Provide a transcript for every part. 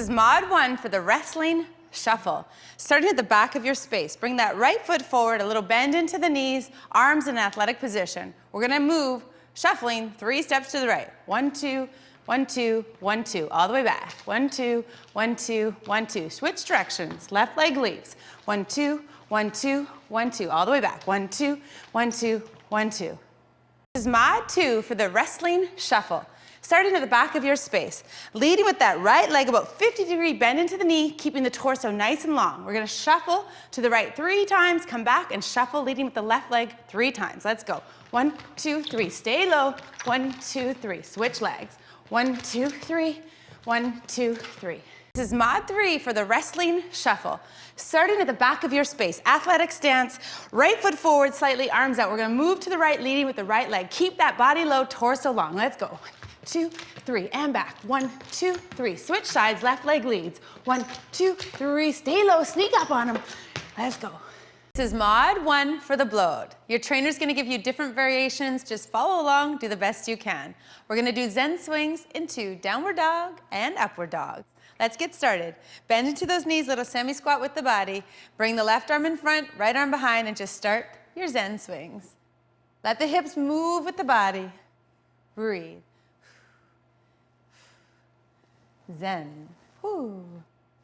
This is mod 1 for the wrestling shuffle. Starting at the back of your space, bring that right foot forward, a little bend into the knees, arms in athletic position. We're gonna move, shuffling 3 steps to the right. 1, 2, 1, 2, 1, 2, all the way back. 1, 2, 1, 2, 1, 2. Switch directions, left leg leaves. 1, 2, 1, 2, 1, 2, all the way back. 1, 2, 1, 2, 1, 2. This is mod 2 for the wrestling shuffle. Starting at the back of your space, leading with that right leg about 50-degree bend into the knee, keeping the torso nice and long. We're gonna shuffle to the right 3 times, come back and shuffle, leading with the left leg 3 times. Let's go. 1, 2, 3, stay low. 1, 2, 3, switch legs. 1, 2, 3, 1, 2, 3. This is mod 3 for the wrestling shuffle. Starting at the back of your space, athletic stance, right foot forward, slightly arms out. We're gonna move to the right, leading with the right leg. Keep that body low, torso long. Let's go. 1, 2, 3, and back. 1, 2, 3. Switch sides, left leg leads. 1, 2, 3, stay low, sneak up on them. Let's go. This is mod 1 for the bloat. Your trainer's gonna give you different variations. Just follow along, do the best you can. We're gonna do Zen swings into downward dog and upward dog. Let's get started. Bend into those knees, little semi-squat with the body. Bring the left arm in front, right arm behind, and just start your Zen swings. Let the hips move with the body. Breathe. Zen. Whew.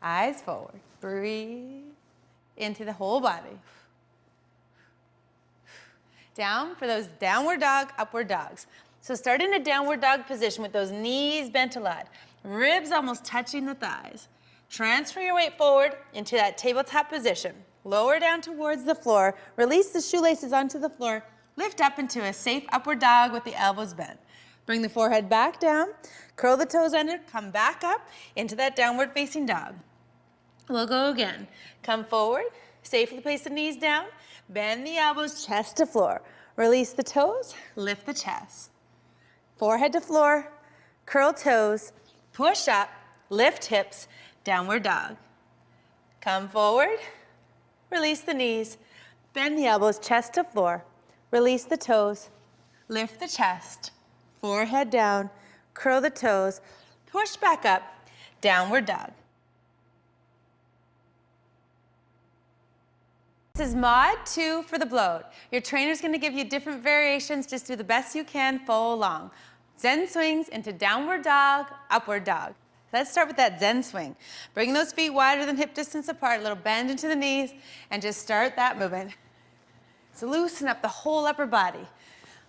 Eyes forward. Breathe into the whole body. Down for those downward dog, upward dogs. So start in a downward dog position with those knees bent a lot. Ribs almost touching the thighs. Transfer your weight forward into that tabletop position. Lower down towards the floor. Release the shoelaces onto the floor. Lift up into a safe upward dog with the elbows bent. Bring the forehead back down. Curl the toes under. Come back up into that downward facing dog. We'll go again. Come forward. Safely place the knees down. Bend the elbows, chest to floor. Release the toes. Lift the chest. Forehead to floor. Curl toes. Push up, lift hips, downward dog. Come forward, release the knees, bend the elbows, chest to floor, release the toes, lift the chest, forehead down, curl the toes, push back up, downward dog. This is mod 2 for the bloat. Your trainer's gonna give you different variations, just do the best you can, follow along. Zen swings into downward dog, upward dog. Let's start with that Zen swing. Bring those feet wider than hip distance apart, a little bend into the knees, and just start that movement. So loosen up the whole upper body.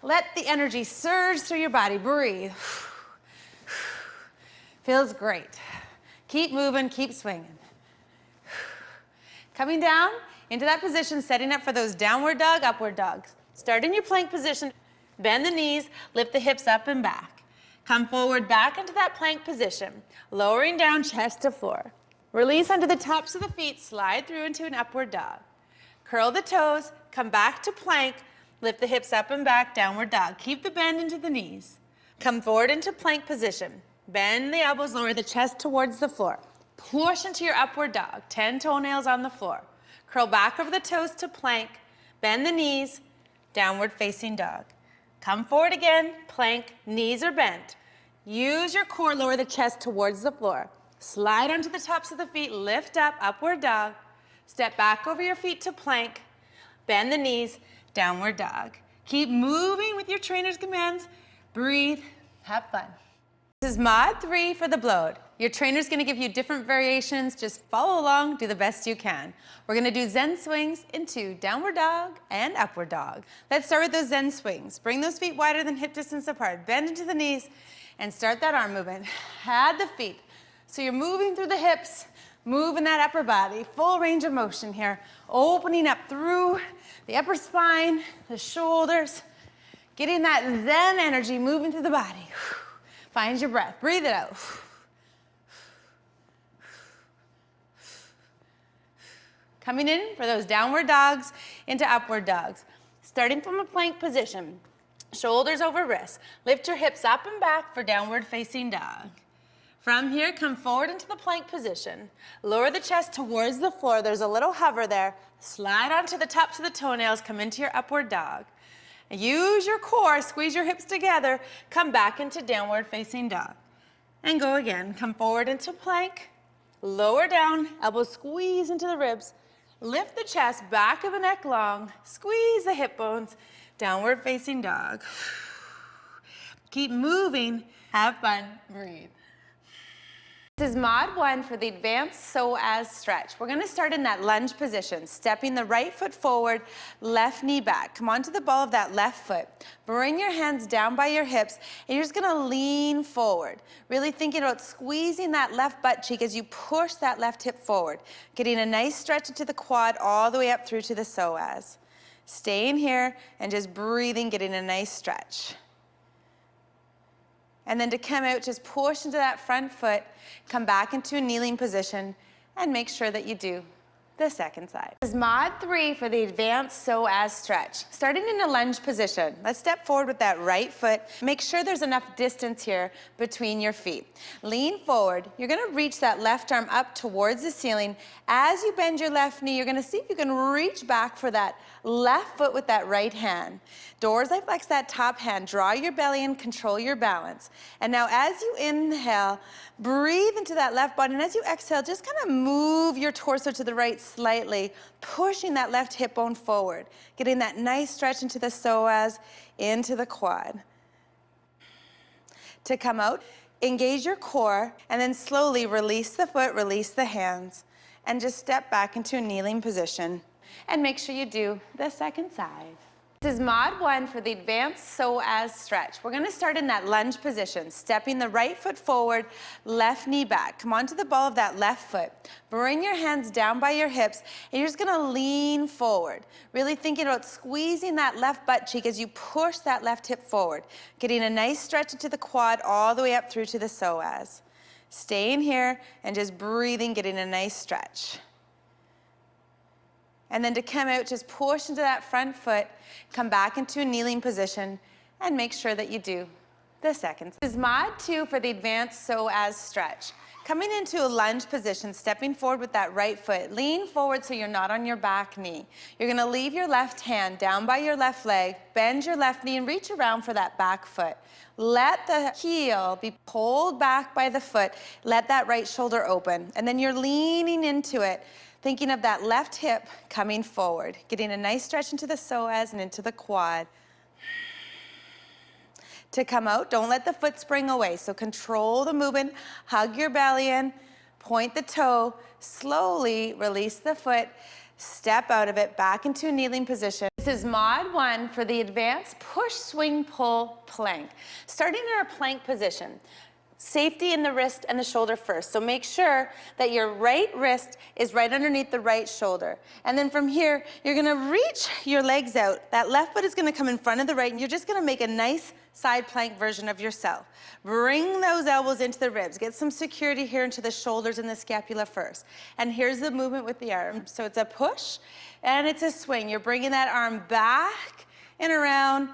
Let the energy surge through your body. Breathe. Feels great. Keep moving, keep swinging. Coming down into that position, setting up for those downward dog, upward dogs. Start in your plank position. Bend the knees, lift the hips up and back. Come forward back into that plank position, lowering down chest to floor. Release onto the tops of the feet, slide through into an upward dog. Curl the toes, come back to plank, lift the hips up and back, downward dog. Keep the bend into the knees. Come forward into plank position. Bend the elbows, lower the chest towards the floor. Push into your upward dog, 10 toenails on the floor. Curl back over the toes to plank, bend the knees, downward facing dog. Come forward again, plank, knees are bent. Use your core, lower the chest towards the floor. Slide onto the tops of the feet, lift up, upward dog. Step back over your feet to plank. Bend the knees, downward dog. Keep moving with your trainer's commands. Breathe, have fun. This is mod 3 for the bloat. Your trainer's gonna give you different variations. Just follow along, do the best you can. We're gonna do Zen swings into downward dog and upward dog. Let's start with those Zen swings. Bring those feet wider than hip distance apart. Bend into the knees and start that arm movement. Add the feet. So you're moving through the hips, moving that upper body. Full range of motion here. Opening up through the upper spine, the shoulders. Getting that Zen energy moving through the body. Find your breath. Breathe it out. Coming in for those downward dogs into upward dogs. Starting from a plank position. Shoulders over wrists. Lift your hips up and back for downward facing dog. From here, come forward into the plank position. Lower the chest towards the floor. There's a little hover there. Slide onto the tops of the toenails. Come into your upward dog. Use your core, squeeze your hips together, come back into downward facing dog. And go again. Come forward into plank, Lower down, elbows squeeze into the ribs. Lift the chest, back of the neck long. Squeeze the hip bones. Downward facing dog. Keep moving. Have fun. Breathe. This is mod 1 for the advanced psoas stretch. We're going to start in that lunge position, stepping the right foot forward, left knee back. Come onto the ball of that left foot. Bring your hands down by your hips, and you're just going to lean forward. Really thinking about squeezing that left butt cheek as you push that left hip forward. Getting a nice stretch into the quad all the way up through to the psoas. Staying here and just breathing, getting a nice stretch. And then to come out, just push into that front foot, come back into a kneeling position, and make sure that you do the second side. This is mod 3 for the advanced psoas stretch. Starting in a lunge position, let's step forward with that right foot. Make sure there's enough distance here between your feet. Lean forward. You're gonna reach that left arm up towards the ceiling. As you bend your left knee, you're gonna see if you can reach back for that left foot with that right hand. Dorsiflex flex that top hand, draw your belly in, control your balance. And now as you inhale, breathe into that left body, and as you exhale, just kind of move your torso to the right slightly, pushing that left hip bone forward, getting that nice stretch into the psoas, into the quad. To come out, engage your core, and then slowly release the foot, release the hands, and just step back into a kneeling position. And make sure you do the second side. This is mod 1 for the advanced psoas stretch. We're going to start in that lunge position, stepping the right foot forward, left knee back. Come onto the ball of that left foot. Bring your hands down by your hips, and you're just going to lean forward. Really thinking about squeezing that left butt cheek as you push that left hip forward. Getting a nice stretch into the quad all the way up through to the psoas. Staying here and just breathing, getting a nice stretch. And then to come out, just push into that front foot, come back into a kneeling position, and make sure that you do the second. This is mod 2 for the advanced psoas stretch. Coming into a lunge position, stepping forward with that right foot. Lean forward so you're not on your back knee. You're gonna leave your left hand down by your left leg, bend your left knee, and reach around for that back foot. Let the heel be pulled back by the foot. Let that right shoulder open. And then you're leaning into it, thinking of that left hip coming forward, getting a nice stretch into the psoas and into the quad. To come out, don't let the foot spring away. So control the movement, hug your belly in, point the toe, slowly release the foot, step out of it, back into a kneeling position. This is mod 1 for the advanced push, swing, pull, plank. Starting in our plank position. Safety in the wrist and the shoulder first. So make sure that your right wrist is right underneath the right shoulder. And then from here, you're gonna reach your legs out. That left foot is gonna come in front of the right, and you're just gonna make a nice side plank version of yourself. Bring those elbows into the ribs. Get some security here into the shoulders and the scapula first. And here's the movement with the arm. So it's a push and it's a swing. You're bringing that arm back and around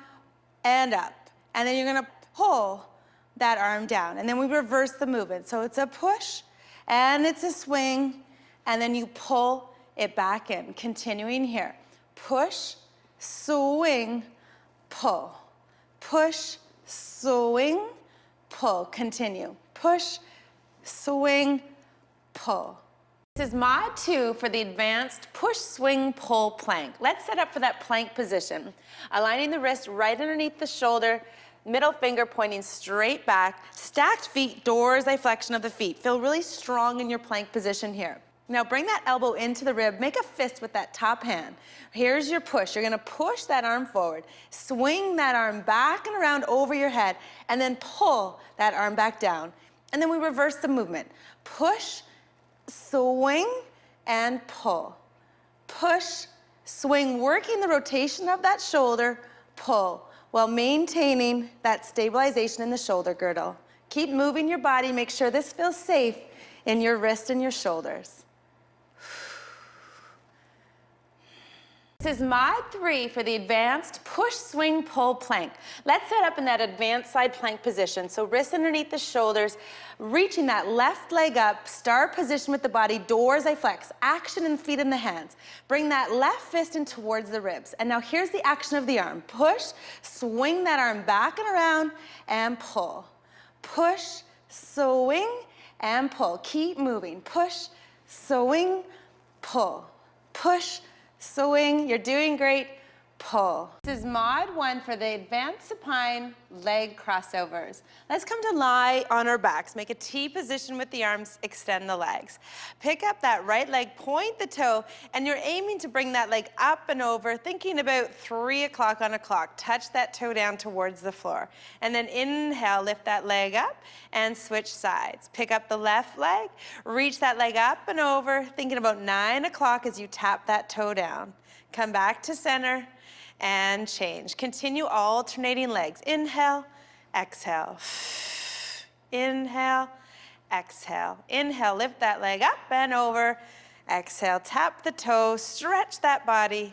and up. And then you're gonna pull that arm down, and then we reverse the movement. So it's a push and it's a swing, and then you pull it back in. Continuing here. Push, swing, pull. Push, swing, pull. Continue. Push, swing, pull. This is mod 2 for the advanced push, swing, pull plank. Let's set up for that plank position. Aligning the wrist right underneath the shoulder, middle finger pointing straight back, stacked feet, dorsiflexion flexion of the feet. Feel really strong in your plank position here. Now bring that elbow into the rib, make a fist with that top hand. Here's your push. You're gonna push that arm forward, swing that arm back and around over your head, and then pull that arm back down. And then we reverse the movement. Push, swing, and pull. Push, swing, working the rotation of that shoulder, pull, while maintaining that stabilization in the shoulder girdle. Keep moving your body, make sure this feels safe in your wrist and your shoulders. This is mod 3 for the advanced push, swing, pull plank. Let's set up in that advanced side plank position. So wrists underneath the shoulders, reaching that left leg up, star position with the body, dorsiflex flex, action in the feet and the hands. Bring that left fist in towards the ribs. And now here's the action of the arm. Push, swing that arm back and around, and pull. Push, swing, and pull. Keep moving. Push, swing, pull. Push, swing. You're doing great. Pull. This is mod 1 for the advanced supine leg crossovers. Let's come to lie on our backs. Make a T position with the arms, extend the legs. Pick up that right leg, point the toe, and you're aiming to bring that leg up and over, thinking about 3 o'clock on a clock. Touch that toe down towards the floor. And then inhale, lift that leg up and switch sides. Pick up the left leg, reach that leg up and over, thinking about 9 o'clock as you tap that toe down. Come back to center and change. Continue alternating legs. Inhale, exhale. Inhale, exhale. Inhale, lift that leg up and over. Exhale, tap the toe, stretch that body.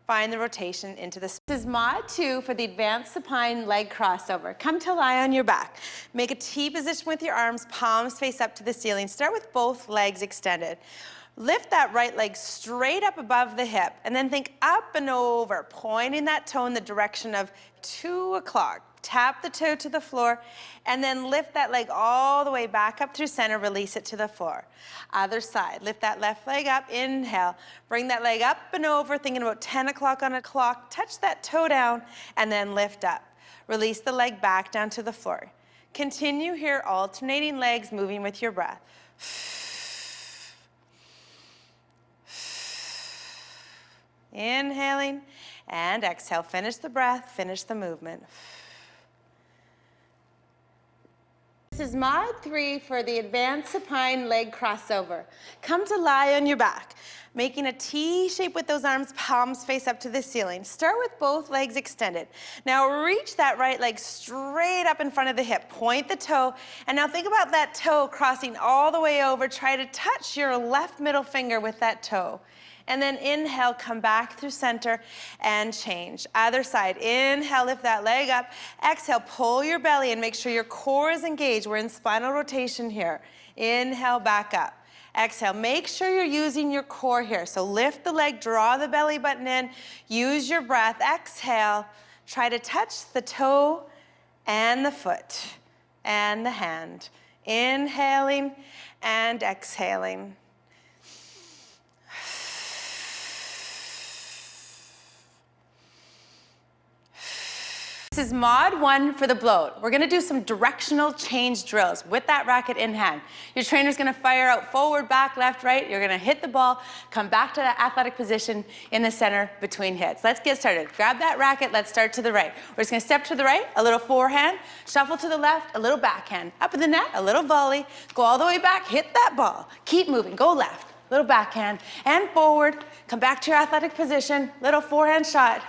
Find the rotation into the. This is mod 2 for the advanced supine leg crossover. Come to lie on your back. Make a T position with your arms, palms face up to the ceiling. Start with both legs extended. Lift that right leg straight up above the hip and then think up and over, pointing that toe in the direction of 2 o'clock. Tap the toe to the floor and then lift that leg all the way back up through center, release it to the floor. Other side, lift that left leg up, inhale, bring that leg up and over, thinking about 10 o'clock on a clock, touch that toe down and then lift up. Release the leg back down to the floor. Continue here, alternating legs, moving with your breath. Inhaling and exhale. Finish the breath, finish the movement. This is mod 3 for the advanced supine leg crossover. Come to lie on your back, making a T shape with those arms, palms face up to the ceiling. Start with both legs extended. Now reach that right leg straight up in front of the hip. Point the toe, and now think about that toe crossing all the way over. Try to touch your left middle finger with that toe. And then inhale, come back through center and change. Other side, inhale, lift that leg up. Exhale, pull your belly and make sure your core is engaged. We're in spinal rotation here. Inhale, back up. Exhale, make sure you're using your core here. So lift the leg, draw the belly button in, use your breath. Exhale, try to touch the toe and the foot and the hand. Inhaling and exhaling. This is mod 1 for the bloat. We're gonna do some directional change drills with that racket in hand. Your trainer's gonna fire out forward, back, left, right. You're gonna hit the ball, come back to that athletic position in the center between hits. Let's get started. Grab that racket, let's start to the right. We're just gonna step to the right, a little forehand, shuffle to the left, a little backhand. Up in the net, a little volley, go all the way back, hit that ball. Keep moving, go left, little backhand, and forward. Come back to your athletic position, little forehand shot.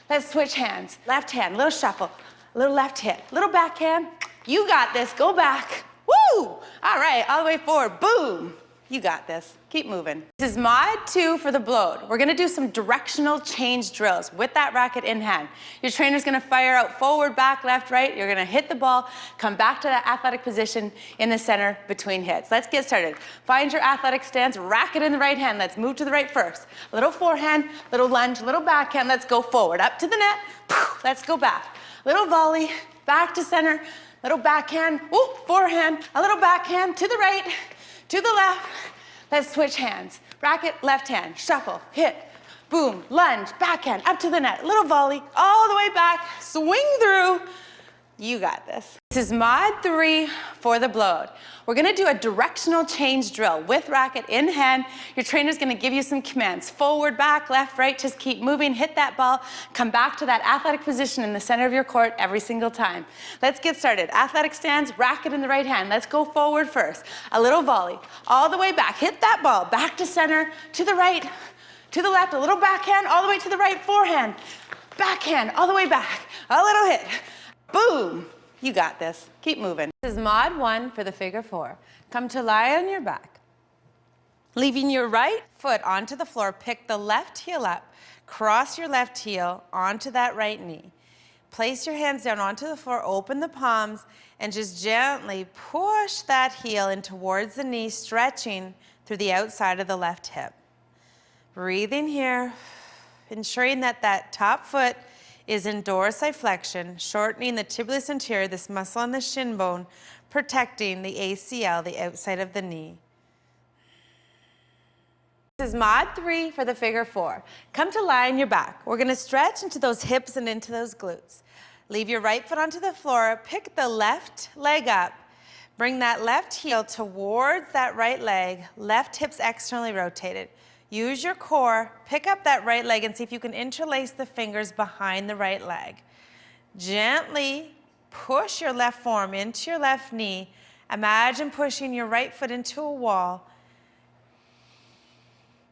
Let's switch hands. Left hand, little shuffle, little left hit, little backhand. You got this, go back. Woo! All right, all the way forward, boom. You got this, keep moving. This is mod 2 for the bloat. We're gonna do some directional change drills with that racket in hand. Your trainer's gonna fire out forward, back, left, right. You're gonna hit the ball, come back to that athletic position in the center between hits. Let's get started. Find your athletic stance, racket in the right hand. Let's move to the right first. Little forehand, little lunge, little backhand. Let's go forward, up to the net. Let's go back. Little volley, back to center, little backhand, ooh, forehand, a little backhand to the right, to the left. Let's switch hands. Racket, left hand, shuffle, hit, boom, lunge, backhand, up to the net, little volley, all the way back, swing through. You got this. This is mod 3 for the bloat. We're gonna do a directional change drill with racket in hand. Your trainer's gonna give you some commands. Forward, back, left, right, just keep moving, hit that ball, come back to that athletic position in the center of your court every single time. Let's get started. Athletic stance, racket in the right hand. Let's go forward first. A little volley, all the way back, hit that ball, back to center, to the right, to the left, a little backhand, all the way to the right, forehand, backhand, all the way back, a little hit. Boom! You got this. Keep moving. This is mod 1 for the figure 4. Come to lie on your back. Leaving your right foot onto the floor, pick the left heel up, cross your left heel onto that right knee. Place your hands down onto the floor, open the palms, and just gently push that heel in towards the knee, stretching through the outside of the left hip. Breathing here, ensuring that that top foot is in dorsiflexion, shortening the tibialis anterior, this muscle on the shin bone, protecting the ACL, the outside of the knee. This is mod 3 for the figure 4. Come to lie on your back. We're going to stretch into those hips and into those glutes. Leave your right foot onto the floor. Pick the left leg up. Bring that left heel towards that right leg. Left hip's externally rotated. Use your core. Pick up that right leg and see if you can interlace the fingers behind the right leg. Gently push your left forearm into your left knee. Imagine pushing your right foot into a wall.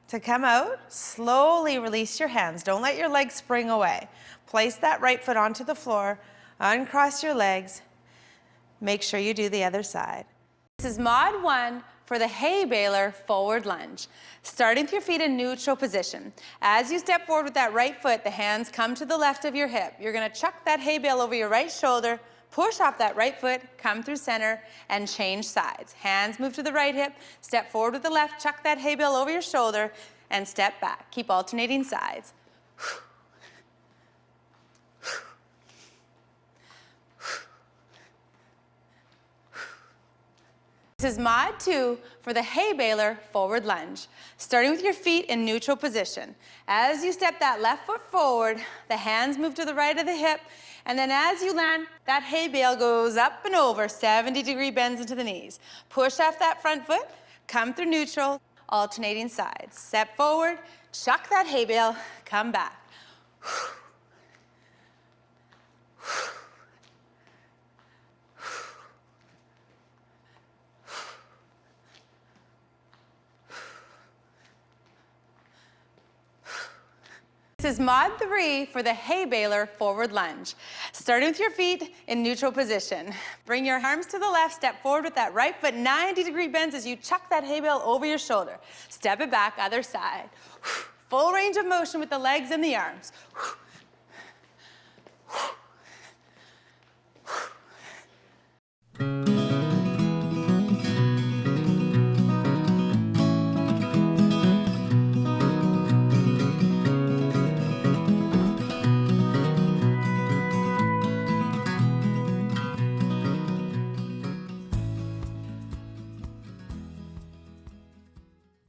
To come out, slowly release your hands. Don't let your legs spring away. Place that right foot onto the floor, uncross your legs. Make sure you do the other side. This is mod 1 for the hay baler forward lunge. Starting with your feet in neutral position. As you step forward with that right foot, the hands come to the left of your hip. You're gonna chuck that hay bale over your right shoulder, push off that right foot, come through center, and change sides. Hands move to the right hip, step forward with the left, chuck that hay bale over your shoulder, and step back. Keep alternating sides. This is mod 2 for the hay baler forward lunge. Starting with your feet in neutral position. As you step that left foot forward, the hands move to the right of the hip, and then as you land, that hay bale goes up and over, 70-degree bends into the knees. Push off that front foot, come through neutral, alternating sides. Step forward, chuck that hay bale, come back. This is mod 3 for the hay baler forward lunge. Starting with your feet in neutral position. Bring your arms to the left, step forward with that right foot, 90-degree bends as you chuck that hay bale over your shoulder. Step it back, other side. Full range of motion with the legs and the arms.